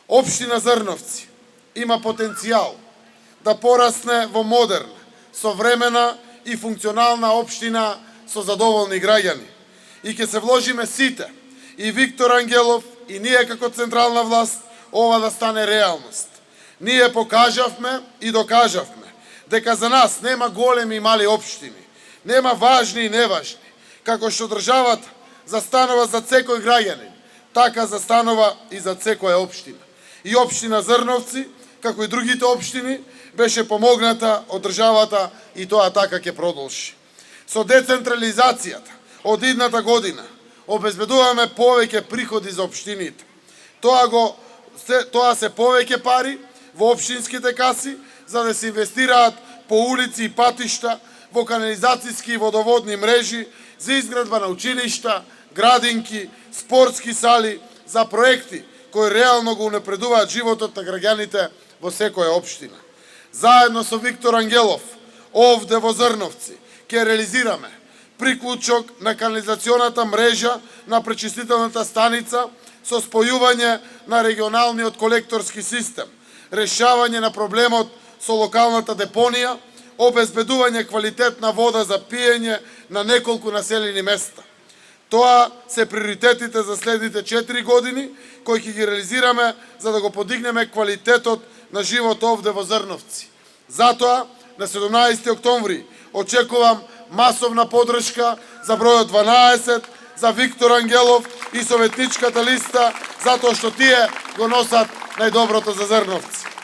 Општина Зрновци има потенцијал да порасне во модерна, современа и функционална општина со задоволни граѓани. И ќе се вложиме сите, и Виктор Ангелов, и ние како централна власт, ова да стане реалност. Ние покажавме и докажавме дека за нас нема големи и мали општини, нема важни и неважни. Како што државата застанува за секој граѓанин, така застанува и за секоја општина. И општина Зрновци, како и другите општини, беше помогната од државата и тоа така ќе продолжи. Со децентрализацијата од идната година обезбедуваме повеќе приходи за општините. Тоа се повеќе пари во општинските каси за да се инвестираат по улици и патишта, во канализацијски и водоводни мрежи, за изградба на училишта, градинки, спортски сали, за проекти кои реално го унапредуваат животот на граѓаните во секоја општина. Заедно со Виктор Ангелов, овде во Зрновци, ќе реализираме приклучок на канализационата мрежа на пречистителната станица со спојување на регионалниот колекторски систем, решавање на проблемот со локалната депонија, обезбедување квалитетна вода за пиење на неколку населени места. Тоа се приоритетите за следните 4 години, кои ќе ги реализираме за да го подигнеме квалитетот на живот овде во Зрновци. Затоа, на 17 октомври, очекувам масовна подршка за бројот 12, за Виктор Ангелов и советничката листа, затоа што тие го носат најдоброто за Зрновци.